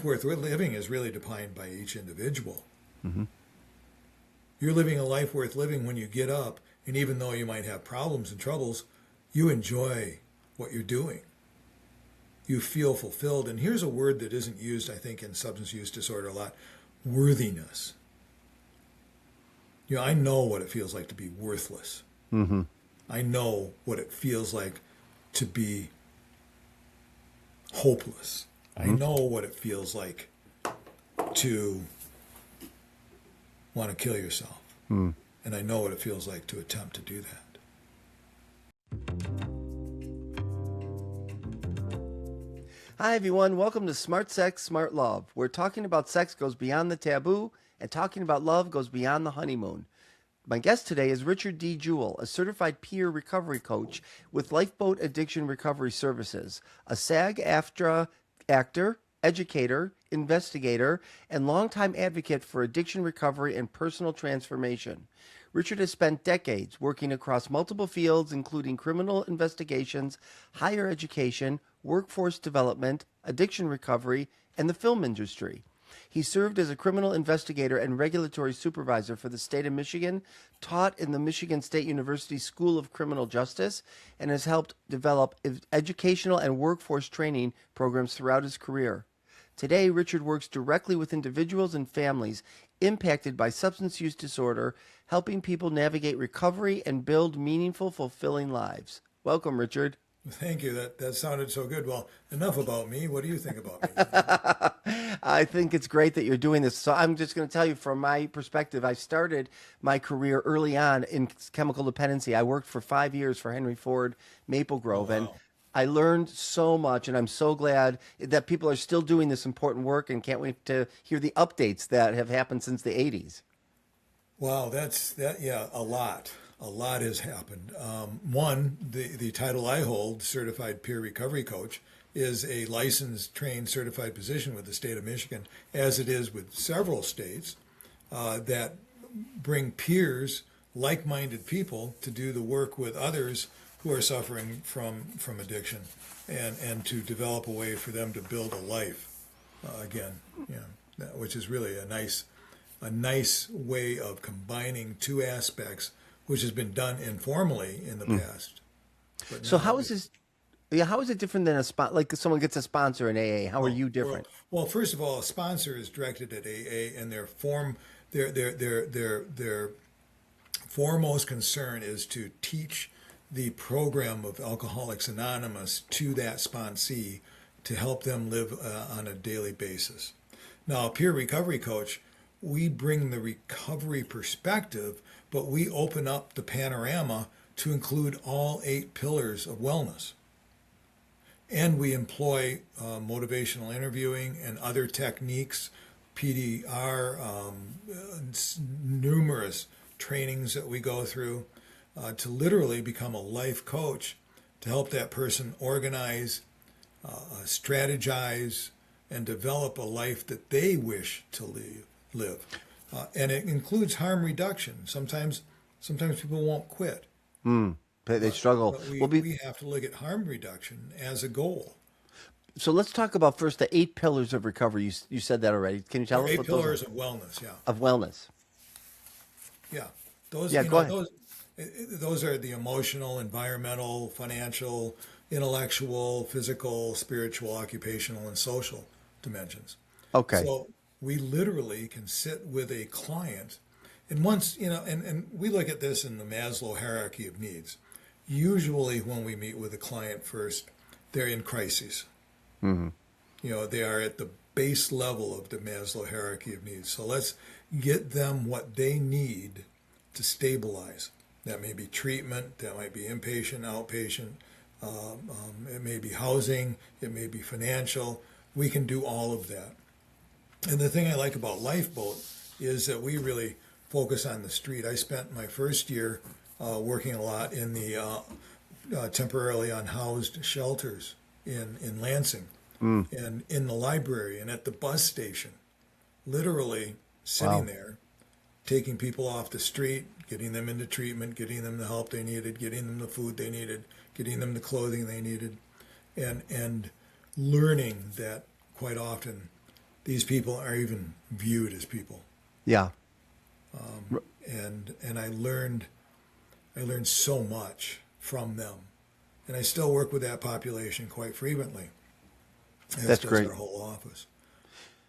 worth living is really defined by each individual. Mm-hmm. You're living a life worth living when you get up, and even though you might have problems and troubles, you enjoy what you're doing. You feel fulfilled. And here's a word that isn't used, I think, in substance use disorder a lot: worthiness. I know what it feels like to be worthless. Mm-hmm. I know what it feels like to be hopeless. Mm-hmm. I know what it feels like to want to kill yourself. Mm. And I know what it feels like to attempt to do that. Hi, everyone. Welcome to Smart Sex, Smart Love. We're talking about sex goes beyond the taboo, and talking about love goes beyond the honeymoon. My guest today is Richard D. Jewell, a certified peer recovery coach with Lifeboat Addiction Recovery Services, a SAG-AFTRA actor, educator, investigator, and longtime advocate for addiction recovery and personal transformation. Richard has spent decades working across multiple fields, including criminal investigations, higher education, workforce development, addiction recovery, and the film industry. He served as a criminal investigator and regulatory supervisor for the state of Michigan, taught in the Michigan State University School of Criminal Justice, and has helped develop educational and workforce training programs throughout his career. Today, Richard works directly with individuals and families impacted by substance use disorder, helping people navigate recovery and build meaningful, fulfilling lives. Welcome, Richard. Thank you. That sounded so good. Well, enough about me. What do you think about me? I think it's great that you're doing this. So I'm just going to tell you from my perspective, I started my career early on in chemical dependency. I worked for 5 years for Henry Ford Maple Grove, and I learned so much, and I'm so glad that people are still doing this important work and can't wait to hear the updates that have happened since the 80s. Wow, yeah, a lot. A lot has happened. One, the title I hold, Certified Peer Recovery Coach, is a licensed, trained, certified position with the state of Michigan, as it is with several states, that bring peers, like-minded people, to do the work with others who are suffering from addiction, and to develop a way for them to build a life again, which is really a nice way of combining two aspects, which has been done informally in the past. So how is this? Yeah, how is it different than like someone gets a sponsor in AA? How are you different? Well, first of all, a sponsor is directed at AA, and their foremost concern is to teach the program of Alcoholics Anonymous to that sponsee to help them live on a daily basis. Now, a peer recovery coach, we bring the recovery perspective, but we open up the panorama to include all 8 pillars of wellness. And we employ motivational interviewing and other techniques, PDR, numerous trainings that we go through to literally become a life coach to help that person organize, strategize, and develop a life that they wish to live. And it includes harm reduction. Sometimes people won't quit. They struggle. But we have to look at harm reduction as a goal. So let's talk about first the 8 pillars of recovery. You said that already. Can you tell us 8 what pillars those are? of wellness, yeah. Of wellness. Yeah. Those, go ahead. Those are the emotional, environmental, financial, intellectual, physical, spiritual, occupational, and social dimensions. Okay. So we literally can sit with a client, and once, and we look at this in the Maslow hierarchy of needs. Usually when we meet with a client first, they're in crises. Mm-hmm. They are at the base level of the Maslow hierarchy of needs. So let's get them what they need to stabilize. That may be treatment, that might be inpatient, outpatient, it may be housing, it may be financial. We can do all of that. And the thing I like about Lifeboat is that we really focus on the street. I spent my first year working a lot in the temporarily unhoused shelters in Lansing, and in the library and at the bus station, literally sitting there, taking people off the street, getting them into treatment, getting them the help they needed, getting them the food they needed, getting them the clothing they needed, and learning that quite often these people are even viewed as people. Yeah. And I learned so much from them, and I still work with that population quite frequently. That's does great. Our whole office.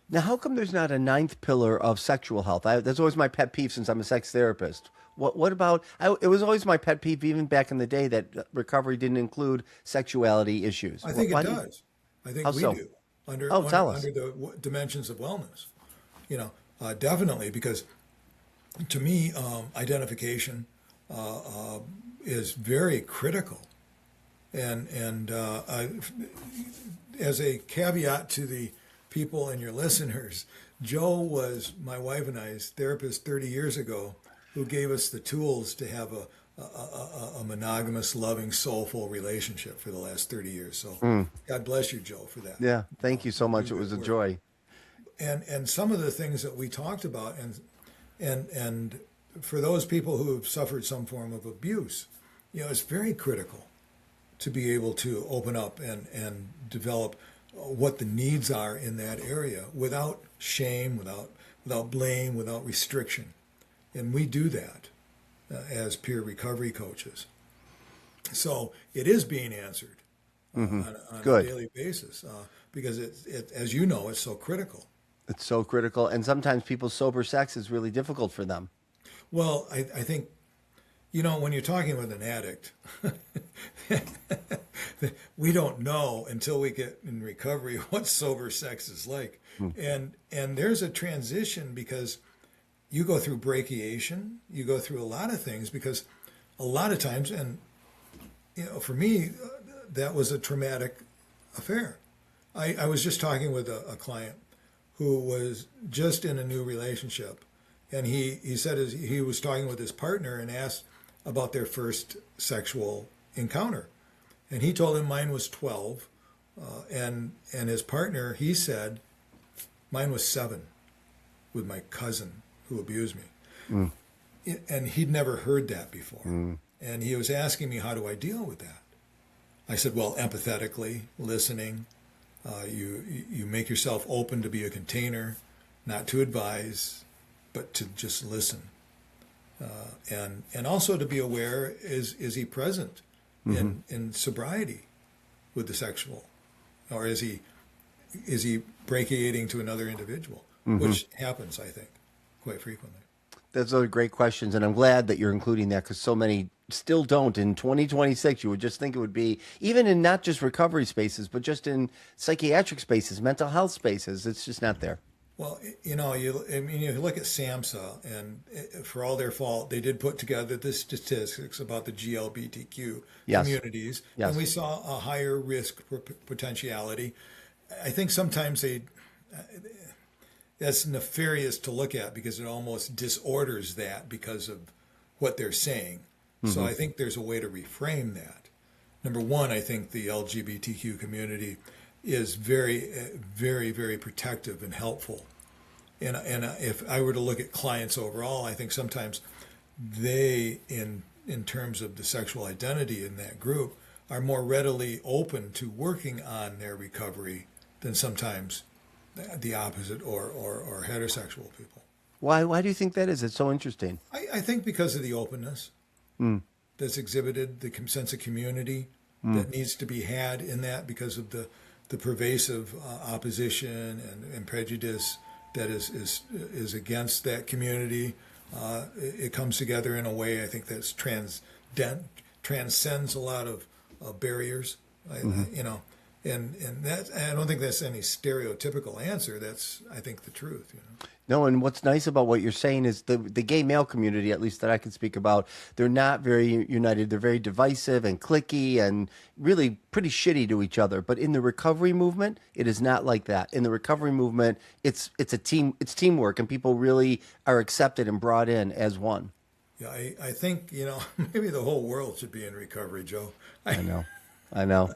Now, how come there's not a ninth pillar of sexual health? That's always my pet peeve since I'm a sex therapist. What about, it was always my pet peeve even back in the day that recovery didn't include sexuality issues. I think Why it do you- does. I think How we so? do under Oh, tell us. under the dimensions of wellness. Definitely, because to me, identification is very critical. And as a caveat to the people and your listeners, Joe was my wife and I's therapist 30 years ago, who gave us the tools to have a monogamous, loving, soulful relationship for the last 30 years. So God bless you, Joe, for that. Yeah, thank you so much. It was a joy. And some of the things that we talked about, and for those people who have suffered some form of abuse, it's very critical to be able to open up and develop what the needs are in that area without shame, without blame, without restriction. And we do that as peer recovery coaches. So it is being answered on a Good. daily basis because it, as you know, it's so critical. It's so critical. And sometimes people's sober sex is really difficult for them. Well, I think, when you're talking with an addict, we don't know until we get in recovery what sober sex is like. And there's a transition because you go through brachiation, you go through a lot of things because a lot of times, and for me, that was a traumatic affair. I was just talking with a client who was just in a new relationship, and he said he was talking with his partner and asked about their first sexual encounter, and he told him mine was 12, and his partner, he said, mine was 7 with my cousin who abused me. And he'd never heard that before. And he was asking me, how do I deal with that? I said, well, empathetically, listening. You make yourself open to be a container, not to advise, but to just listen. And also to be aware, is he present in sobriety with the sexual? Or is he brachiating to another individual, which happens, I think, quite frequently. Those are great questions, and I'm glad that you're including that because so many still don't. In 2026, you would just think it would be, even in not just recovery spaces, but just in psychiatric spaces, mental health spaces. It's just not there. Well, you look at SAMHSA, and for all their fault, they did put together the statistics about the GLBTQ communities, and we saw a higher risk potentiality. I think sometimes that's nefarious to look at because it almost disorders that because of what they're saying. So I think there's a way to reframe that. Number one, I think the LGBTQ community is very, very, very protective and helpful. And if I were to look at clients overall, I think sometimes they, in terms of the sexual identity in that group, are more readily open to working on their recovery than sometimes the opposite or heterosexual people. Why do you think that is? It's so interesting. I think because of the openness that's exhibited, the sense of community that needs to be had in that because of the pervasive opposition and prejudice that is against that community. It comes together in a way I think that's transcends a lot of barriers. And that, I don't think that's any stereotypical answer. That's, I think, the truth. No, and what's nice about what you're saying is the gay male community, at least that I can speak about, they're not very united. They're very divisive and cliquey and really pretty shitty to each other. But in the recovery movement, it is not like that. In the recovery movement, it's a team. It's teamwork, and people really are accepted and brought in as one. Yeah, I think maybe the whole world should be in recovery, Joe. I know.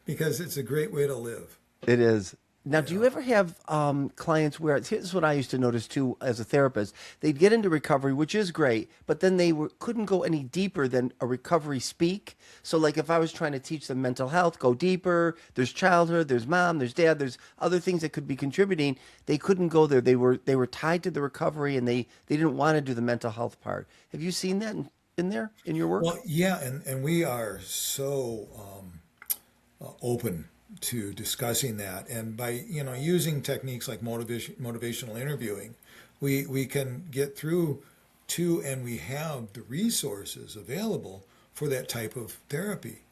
Because it's a great way to live. It is. Now, do you ever have clients where here's what I used to notice too as a therapist? They'd get into recovery, which is great, but then couldn't go any deeper than a recovery speak. So, like if I was trying to teach them mental health, go deeper. There's childhood, there's mom, there's dad, there's other things that could be contributing. They couldn't go there. They were tied to the recovery, and they didn't want to do the mental health part. Have you seen that in there in your work? Well, yeah, and we are so open to discussing that, and by using techniques like motivational interviewing, we can get through to, and we have the resources available for that type of therapy,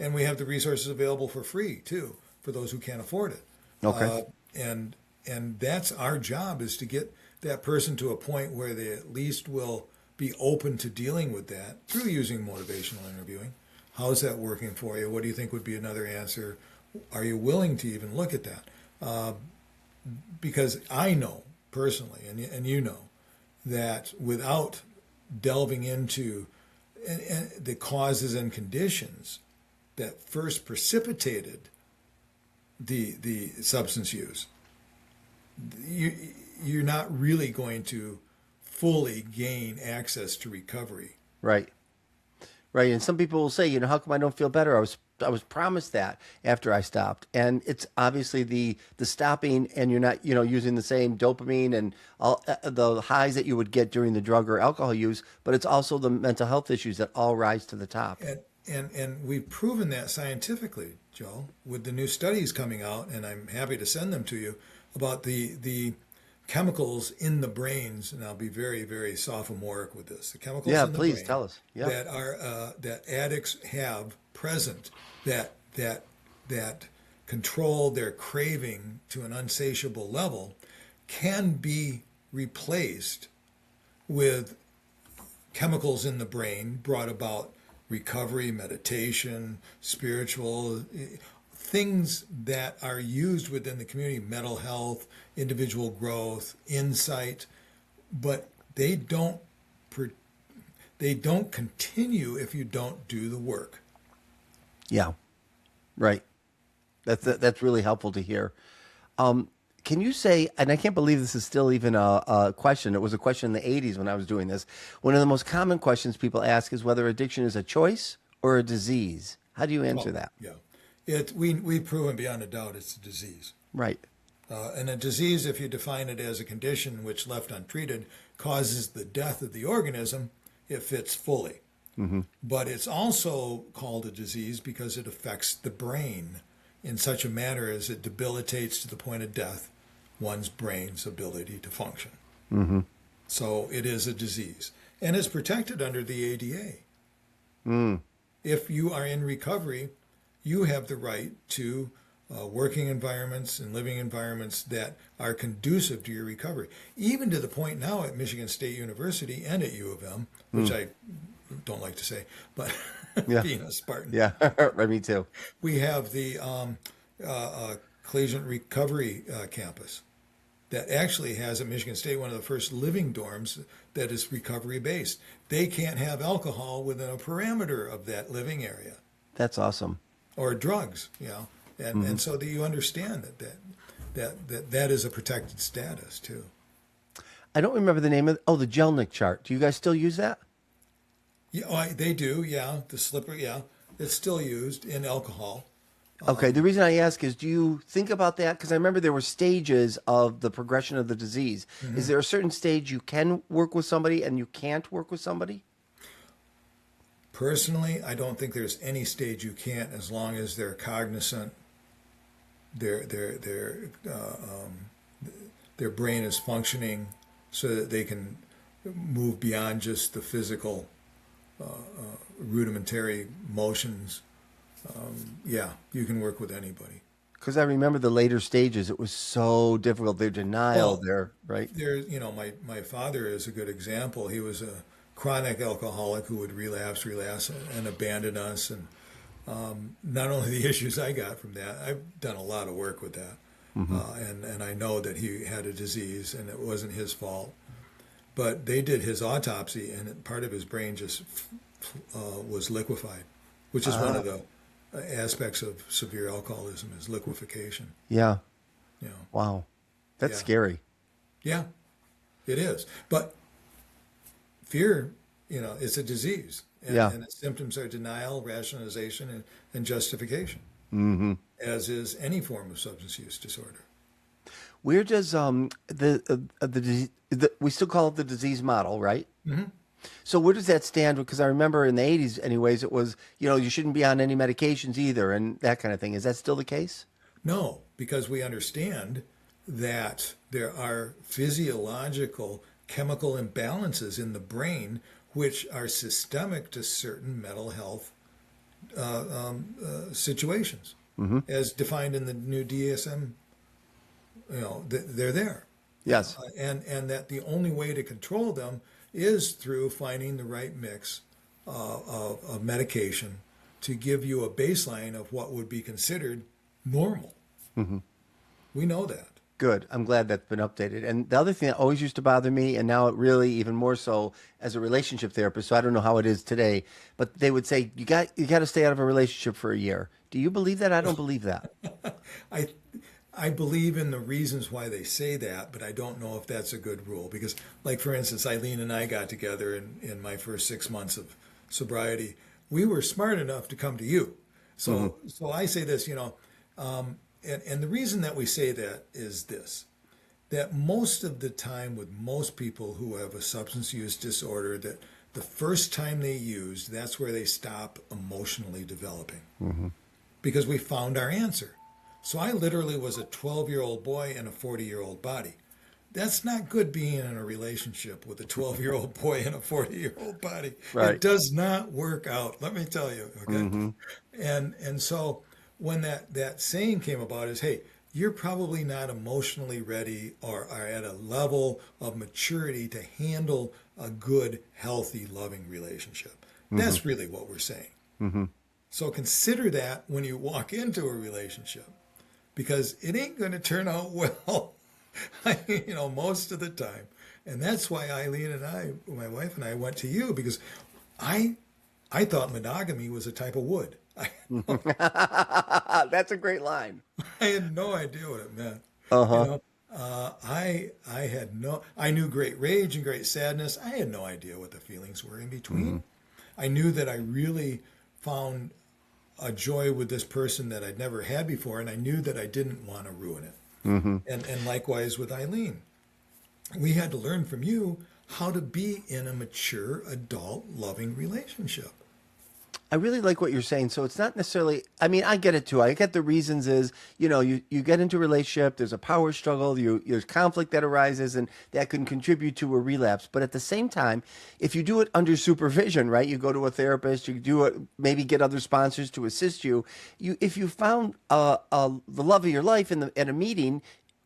and we have the resources available for free too for those who can't afford it. Okay. And that's our job, is to get that person to a point where they at least will be open to dealing with that through using motivational interviewing. How's that working for you? What do you think would be another answer? Are you willing to even look at that? Because I know personally, and you know, that without delving into the causes and conditions that first precipitated the substance use, you're not really going to fully gain access to recovery. Right. Right. And some people will say, how come I don't feel better? I was promised that after I stopped. And it's obviously the stopping, and you're not, using the same dopamine and all the highs that you would get during the drug or alcohol use, but it's also the mental health issues that all rise to the top. And we've proven that scientifically, Joe, with the new studies coming out, and I'm happy to send them to you, about the chemicals in the brains, and I'll be very, very sophomoric with this. The chemicals in the please brain tell us. Yeah. that are that addicts have present that control their craving to an unsatiable level can be replaced with chemicals in the brain brought about recovery, meditation, spiritual things that are used within the community, mental health, individual growth, insight, but they don't continue if you don't do the work. Yeah, right. That's really helpful to hear. Can you say, and I can't believe this is still even a question. It was a question in the 80s when I was doing this. One of the most common questions people ask is whether addiction is a choice or a disease. How do you answer that? Yeah, we've proven beyond a doubt it's a disease. Right. And a disease, if you define it as a condition which, left untreated, causes the death of the organism, it fits fully. Mm-hmm. But it's also called a disease because it affects the brain in such a manner as it debilitates to the point of death one's brain's ability to function. Mm-hmm. So it is a disease. And it's protected under the ADA. Mm. If you are in recovery, you have the right to working environments and living environments that are conducive to your recovery. Even to the point now at Michigan State University and at U of M, which I don't like to say, but being a Spartan. Yeah, me too. We have the Collegiate Recovery Campus that actually has at Michigan State one of the first living dorms that is recovery based. They can't have alcohol within a parameter of that living area. That's awesome. Or drugs, and so that you understand that is a protected status too. I don't remember the name of the Jellinek chart. Do you guys still use that? Yeah, they do. Yeah, the slipper. Yeah, it's still used in alcohol. Okay. The reason I ask is, do you think about that? Because I remember there were stages of the progression of the disease. Mm-hmm. Is there a certain stage you can work with somebody and you can't work with somebody? Personally, I don't think there's any stage you can't, as long as they're cognizant, their brain is functioning so that they can move beyond just the physical rudimentary motions. You can work with anybody. Because I remember the later stages, it was so difficult. Their denial right? My father is a good example. He was a chronic alcoholic who would relapse and abandon us. And not only the issues I got from that, I've done a lot of work with that. Mm-hmm. And I know that he had a disease and it wasn't his fault. But they did his autopsy, and part of his brain just was liquefied, which is one of the aspects of severe alcoholism, is liquefaction. Yeah. You know, Wow. That's yeah, scary. yeah, it is. But fear, it's a disease, Yeah. and its symptoms are denial, rationalization, and justification, Hmm. as is any form of substance use disorder. Where does we still call it the disease model, right? Hmm. So where does that stand? Because I remember in the 80s, anyways, it was, you shouldn't be on any medications either and that kind of thing. Is that still the case? No, because we understand that there are physiological chemical imbalances in the brain which are systemic to certain mental health situations, as defined in the new DSM. They're there, Yes. and that the only way to control them is through finding the right mix of medication to give you a baseline of what would be considered normal. We know that. Good. I'm glad that's been updated. And the other thing that always used to bother me, and now it really even more so as a relationship therapist, so I don't know how it is today, but they would say you got to stay out of a relationship for a year. Do you believe that? I don't believe that. I I believe in the reasons why they say that, but I don't know if that's a good rule. Because, like, for instance, Eileen and I got together in my first 6 months of sobriety. We were smart enough to come to you. So I say this, and the reason that we say that is this, that most of the time with most people who have a substance use disorder, that the first time they use, that's where they stop emotionally developing. Because we found our answer. So I literally was a 12-year-old boy in a 40-year-old body. That's not good being in a relationship with a 12-year-old boy in a 40-year-old body. Right. It does not work out, let me tell you, okay? And so when that saying came about is, hey, you're probably not emotionally ready or are at a level of maturity to handle a good, healthy, loving relationship. That's really what we're saying. So consider that when you walk into a relationship, because it ain't going to turn out well, most of the time. And that's why Eileen and I, my wife and I, went to you, because I thought monogamy was a type of wood. That's a great line. I had no idea what it meant. Uh-huh. I knew great rage and great sadness. I had no idea what the feelings were in between. I knew that I really found a joy with this person that I'd never had before, and I knew that I didn't want to ruin it. And likewise with Eileen. We had to learn from you how to be in a mature, adult, loving relationship. I really like what you're saying. So it's not necessarily, I mean, I get it too. I get the reasons is, you get into a relationship, there's a power struggle, there's conflict that arises, and that can contribute to a relapse. But at the same time, if you do it under supervision, right, you go to a therapist, you do it, maybe get other sponsors to assist you. If you found the love of your life at a meeting,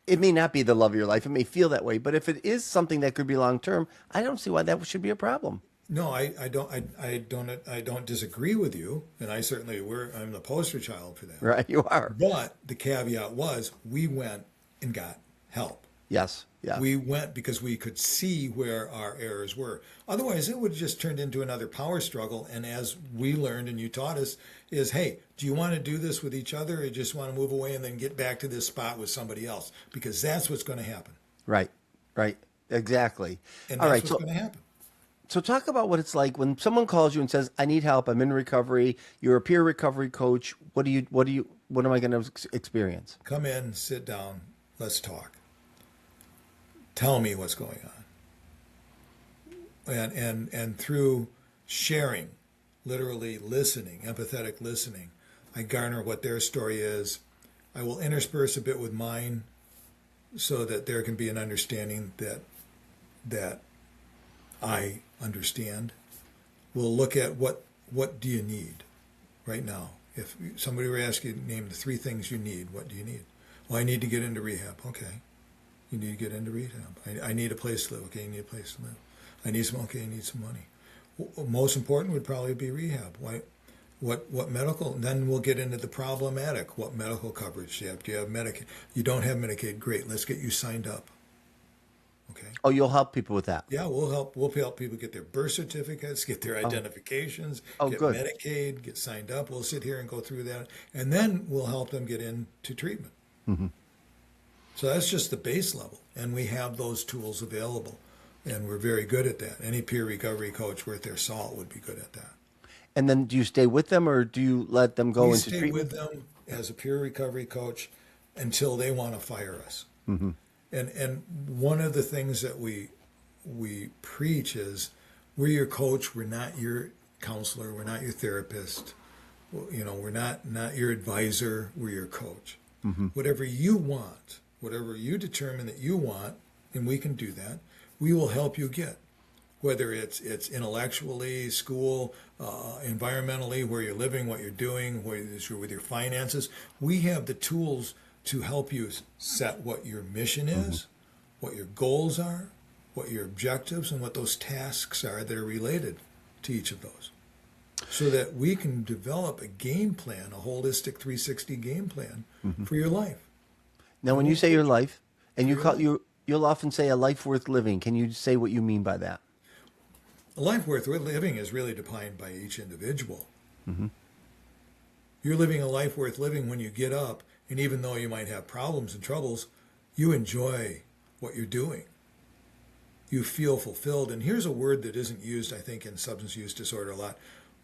it may not be the love of your life. It may feel that way. But if it is something that could be long term, I don't see why that should be a problem. No, I don't disagree with you, and I certainly I'm the poster child for that. Right, you are. But the caveat was we went and got help. Yes. Yeah. We went because we could see where our errors were. Otherwise, it would have just turned into another power struggle. And as we learned and you taught us, is, hey, do you want to do this with each other, or you just want to move away and then get back to this spot with somebody else? Because that's what's going to happen. Right. Right. Exactly. And All that's right. what's going to happen. So talk about what it's like when someone calls you and says, "I need help. I'm in recovery." You're a peer recovery coach. What am I going to experience? Come in, sit down, let's talk. Tell me what's going on. And through sharing, literally listening, empathetic listening, I garner what their story is. I will intersperse a bit with mine so that there can be an understanding that I understand. We'll look at what do you need right now. If somebody were asking you to name the 3 things you need, what do you need? Well, I need to get into rehab. Okay. You need to get into rehab. I need a place to live. Okay, you need a place to live. I need some. Okay, you need some money. Most important would probably be rehab. Why? What medical? Then we'll get into the problematic. What medical coverage do you have? Do you have Medicaid? You don't have Medicaid. Great. Let's get you signed up. Okay. Oh, you'll help people with that. Yeah, we'll help. We'll help people get their birth certificates, get their identifications, get good. Medicaid, get signed up. We'll sit here and go through that, and then we'll help them get into treatment. So that's just the base level. And we have those tools available. And we're very good at that. Any peer recovery coach worth their salt would be good at that. And then do you stay with them or do you let them go We into stay treatment? with them as a peer recovery coach until they want to fire us. And one of the things that we preach is we're your coach, we're not your counselor, we're not your therapist, we're not your advisor, we're your coach. Whatever you want, whatever you determine that you want, and we can do that, we will help you get. Whether it's intellectually, school, environmentally, where you're living, what you're doing, whether it's with your finances, we have the tools to help you set what your mission is, what your goals are, what your objectives, and what those tasks are that are related to each of those. So that we can develop a game plan, a holistic 360 game plan for your life. Now, when you say your life, and you'll often say a life worth living, can you say what you mean by that? A life worth living is really defined by each individual. You're living a life worth living when you get up, and even though you might have problems and troubles, you enjoy what you're doing. You feel fulfilled. And here's a word that isn't used, I think, in substance use disorder a lot: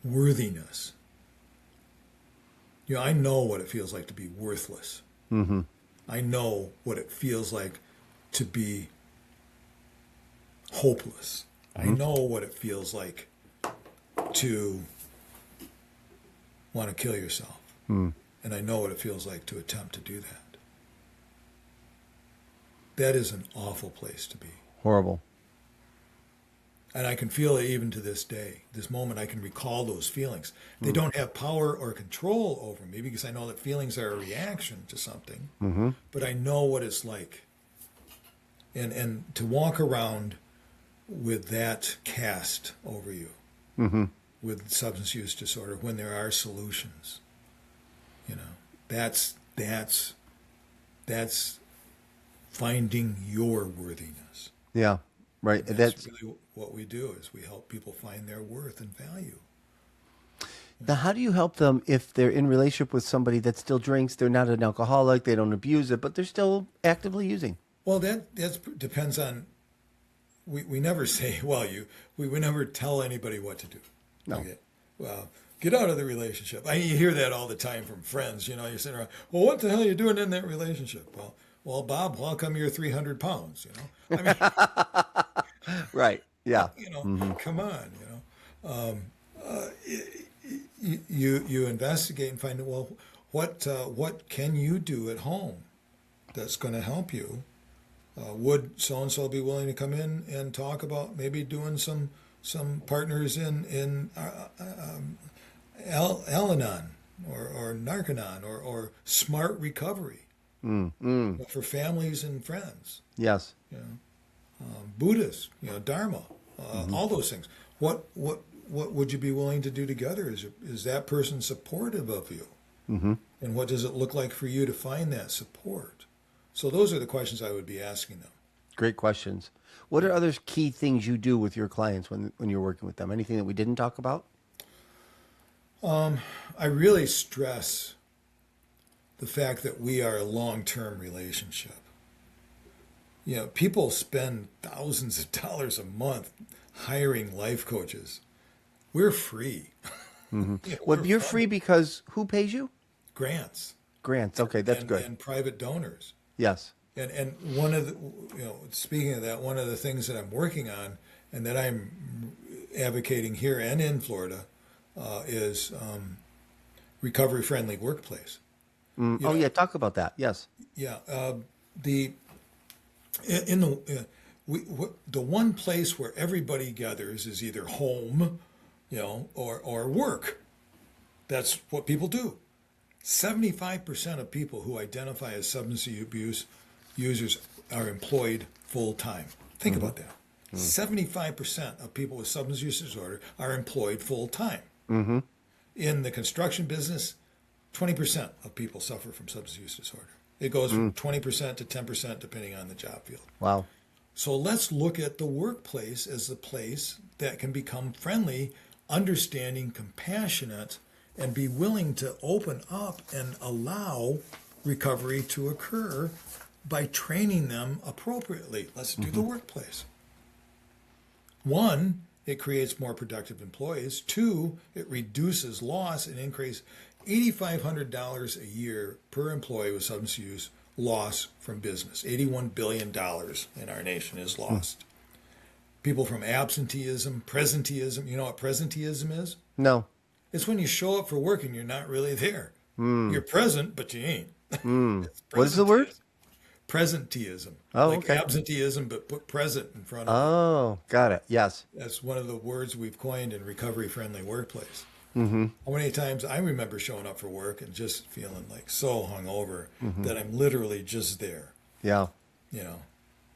worthiness. I know what it feels like to be worthless. I know what it feels like to be hopeless. I know what it feels like to want to kill yourself. And I know what it feels like to attempt to do that. That is an awful place to be. Horrible. And I can feel it even to this day. This moment, I can recall those feelings. They don't have power or control over me because I know that feelings are a reaction to something. But I know what it's like. And to walk around with that cast over you, with substance use disorder, when there are solutions, that's finding your worthiness. Yeah, right. And that's really what we do, is we help people find their worth and value. Now, how do you help them if they're in relationship with somebody that still drinks? They're not an alcoholic, they don't abuse it, but they're still actively using. Well, that depends on. We never say, we never tell anybody what to do. No. Okay. Well, get out of the relationship. You hear that all the time from friends. You're sitting around, well, what the hell are you doing in that relationship? Well, Bob, how come you're 300 pounds? I mean, right. Yeah. Come on. You investigate and find out, well, what can you do at home that's going to help you? Would so-and-so be willing to come in and talk about maybe doing some partners in Al-Anon or Narcan or smart recovery for families and friends? Yes. Buddhists, Dharma, all those things. What would you be willing to do together? Is that person supportive of you? And what does it look like for you to find that support? So those are the questions I would be asking them. Great questions. What are other key things you do with your clients when you're working with them? Anything that we didn't talk about? I really stress the fact that we are a long-term relationship. People spend thousands of dollars a month hiring life coaches. We're free. Well, you're free because who pays you? Grants. Grants. Okay, that's good. And private donors. Yes. And one of the, speaking of that, one of the things that I'm working on and that I'm advocating here and in Florida is recovery-friendly workplace. Talk about that. Yes. Yeah. The one place where everybody gathers is either home, or work. That's what people do. 75% of people who identify as substance abuse users are employed full-time. Think about that. 75% of people with substance use disorder are employed full-time. In the construction business, 20% of people suffer from substance use disorder. It goes from 20% to 10% depending on the job field. Wow. So let's look at the workplace as the place that can become friendly, understanding, compassionate, and be willing to open up and allow recovery to occur by training them appropriately. Let's do the workplace. One, it creates more productive employees. Two, it reduces loss and increase $8,500 a year per employee with substance use loss from business. $81 billion in our nation is lost. People from absenteeism, presenteeism. You know what presenteeism is? No. It's when you show up for work and you're not really there. You're present, but you ain't. What is the word? Presenteeism. Oh, like okay. absenteeism, but put present in front of it. Oh, got it. Yes. That's one of the words we've coined in recovery-friendly workplace. How many times I remember showing up for work and just feeling like so hungover that I'm literally just there, Yeah. you know,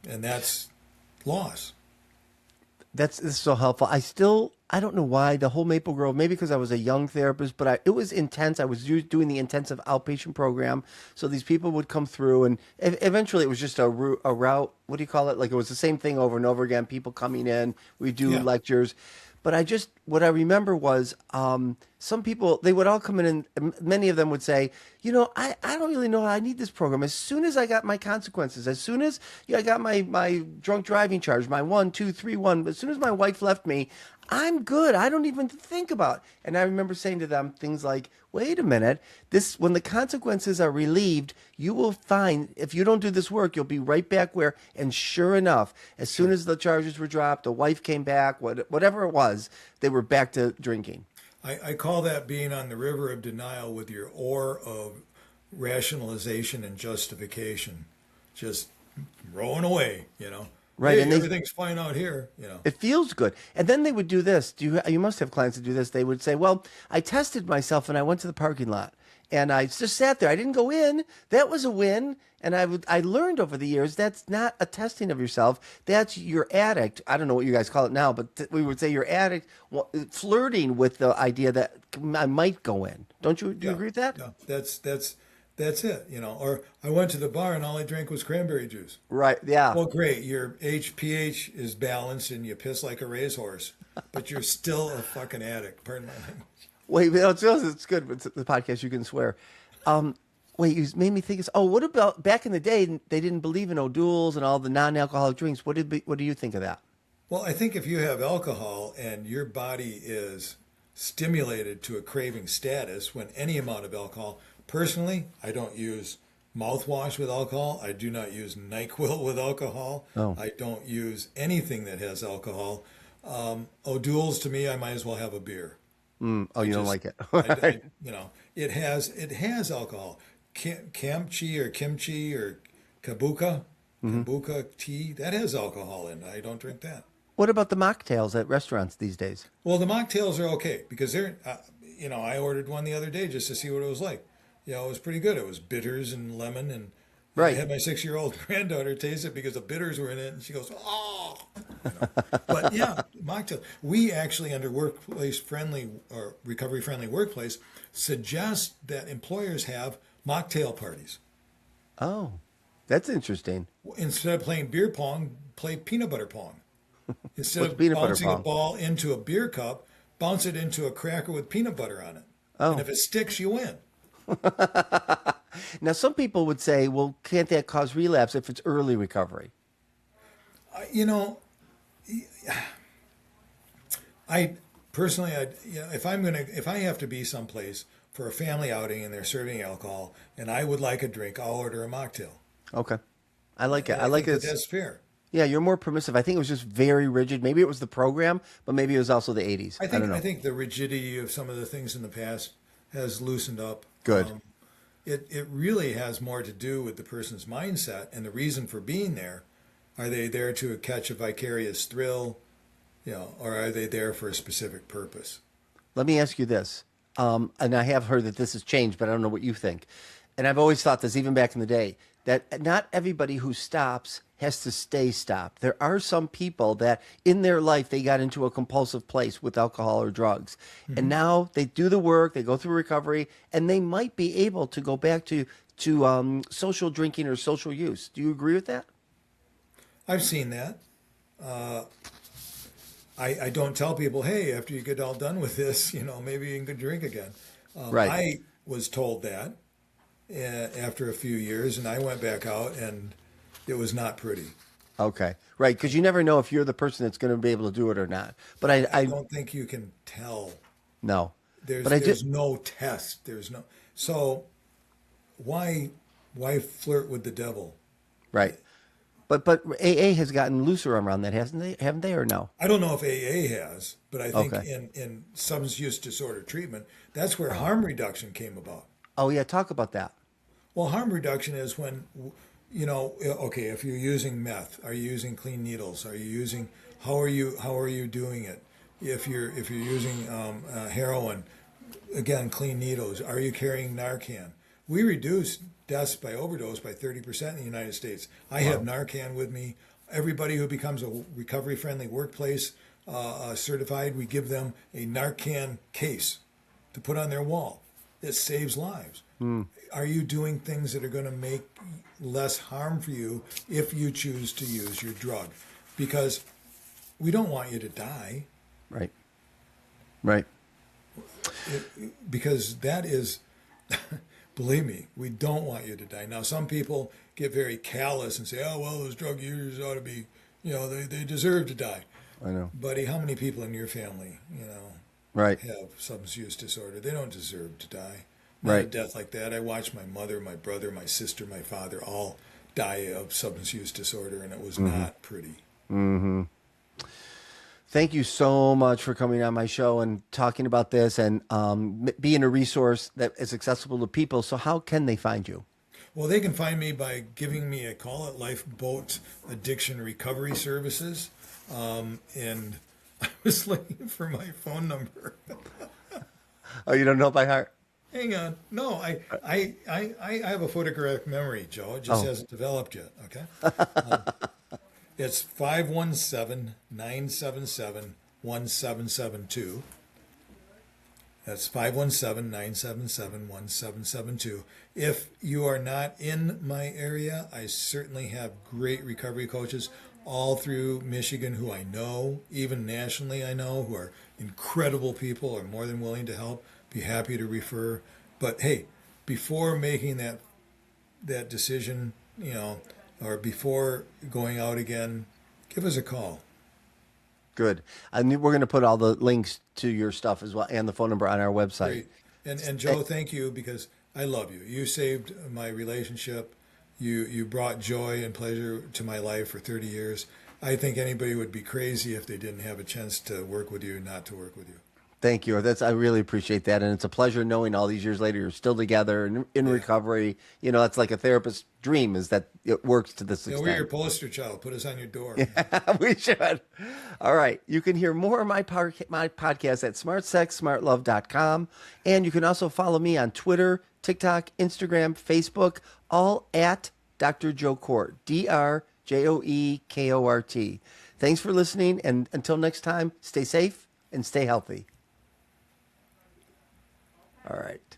and that's loss. That's so helpful. I don't know why the whole Maple Grove, maybe because I was a young therapist, but it was intense. I was doing the intensive outpatient program. So these people would come through and eventually it was just a route. What do you call it? Like it was the same thing over and over again. People coming in, we do lectures. But what I remember was some people, they would all come in and many of them would say, I don't really know how I need this program. As soon as I got my consequences, as soon as I got my drunk driving charge, my 1, 2, 3, 1, as soon as my wife left me, I'm good. I don't even think about it. And I remember saying to them things like, wait a minute, when the consequences are relieved, you will find if you don't do this work, you'll be right back where, and sure enough, as soon as the charges were dropped, the wife came back, whatever it was, they were back to drinking. I call that being on the river of denial with your oar of rationalization and justification, just rowing away, Right, hey, and everything's fine out here, It feels good. And then they would do this. You must have clients that do this. They would say, well, I tested myself and I went to the parking lot and I just sat there. I didn't go in. That was a win. And I learned over the years that's not a testing of yourself. That's your addict. I don't know what you guys call it now, but we would say your addict flirting with the idea that I might go in. Do you agree with that? Yeah, that's it, Or I went to the bar and all I drank was cranberry juice. Right, yeah. Well, great. Your pH is balanced and you piss like a racehorse, but you're still a fucking addict. Pardon my language. Wait, it's good. It's the podcast. You can swear. Wait, you made me think. What about back in the day? They didn't believe in O'Doul's and all the non-alcoholic drinks. What do you think of that? Well, I think if you have alcohol and your body is stimulated to a craving status when any amount of alcohol, personally, I don't use mouthwash with alcohol. I do not use NyQuil with alcohol. Oh. I don't use anything that has alcohol. O'Doul's, to me, I might as well have a beer. You don't like it. It has alcohol. Kimchi or kabuka, kabuka tea, that has alcohol in it. I don't drink that. What about the mocktails at restaurants these days? Well, the mocktails are okay because they're, I ordered one the other day just to see what it was like. It was pretty good. It was bitters and lemon, and right. I had my 6-year-old granddaughter taste it because the bitters were in it, and she goes, "Oh!" But yeah, mocktail. We actually, under workplace friendly or recovery friendly workplace, suggest that employers have mocktail parties. Oh, that's interesting. Instead of playing beer pong, play peanut butter pong. Instead What's of peanut butter bouncing a pong? ball into a beer cup, bounce it into a cracker with peanut butter on it. Oh. And if it sticks, you win. Now, some people would say, well, can't that cause relapse if it's early recovery? I personally, if I have to be someplace for a family outing and they're serving alcohol and I would like a drink, I'll order a mocktail. Okay. I like it. And I like it. That's fair. Yeah, you're more permissive. I think it was just very rigid. Maybe it was the program, but maybe it was also the 80s. I don't know. I think the rigidity of some of the things in the past has loosened up. Good. It really has more to do with the person's mindset and the reason for being there. Are they there to catch a vicarious thrill, or are they there for a specific purpose? Let me ask you this, and I have heard that this has changed, but I don't know what you think. And I've always thought this, even back in the day, that not everybody who stops has to stay stopped. There are some people that in their life, they got into a compulsive place with alcohol or drugs. Mm-hmm. And now they do the work, they go through recovery, and they might be able to go back to social drinking or social use. Do you agree with that? I've seen that. I don't tell people, hey, after you get all done with this, maybe you can drink again. Right. I was told that. after a few years, and I went back out, and it was not pretty. Okay. Right. Because you never know if you're the person that's going to be able to do it or not. But I I don't think you can tell. no. There's But I there's did. no test. There's no. So why flirt with the devil? Right. But AA has gotten looser around that, hasn't they? Haven't they or no? I don't know if AA has, but I think Okay. in substance use disorder treatment, that's where harm reduction came about. Oh yeah. Talk about that. Well, harm reduction is when, okay, if you're using meth, are you using clean needles? Are you using, how are you doing it? If you're using heroin, again, clean needles. Are you carrying Narcan? We reduce deaths by overdose by 30% in the United States. I have Narcan with me. Everybody who becomes a recovery-friendly workplace certified, we give them a Narcan case to put on their wall. It saves lives. Are you doing things that are going to make less harm for you if you choose to use your drug? Because we don't want you to die. Right. Right. Because that is, believe me, we don't want you to die. Now, some people get very callous and say, oh, well, those drug users ought to be, they deserve to die. I know. Buddy, how many people in your family, Right. have substance use disorder? They don't deserve to die. Not a Right. death like that. I watched my mother, my brother, my sister, my father all die of substance use disorder, and it was not pretty. Thank you so much for coming on my show and talking about this and being a resource that is accessible to people. So how can they find you? Well, they can find me by giving me a call at Lifeboat Addiction Recovery Services. And I was looking for my phone number. Oh, you don't know by heart? Hang on. No, I have a photographic memory, Joe. It just hasn't developed yet. Okay. It's 517-977-1772. That's 517-977-1772. If you are not in my area, I certainly have great recovery coaches all through Michigan who I know, even nationally I know, who are incredible people, are more than willing to help, be happy to refer. But hey, before making that decision, or before going out again, give us a call. Good. And we're going to put all the links to your stuff as well and the phone number on our website. Great. And Joe, thank you, because I love you. You saved my relationship. You brought joy and pleasure to my life for 30 years. I think anybody would be crazy if they didn't have a chance to work with you, not to work with you. Thank you. I really appreciate that. And it's a pleasure knowing all these years later you're still together and in recovery. It's like a therapist's dream is that it works to this extent. We're your poster child. Put us on your door. We should. All right. You can hear more of my podcast at smartsexsmartlove.com. And you can also follow me on Twitter, TikTok, Instagram, Facebook, all at Dr. Joe Kort, DrJoeKort. Thanks for listening. And until next time, stay safe and stay healthy. All right.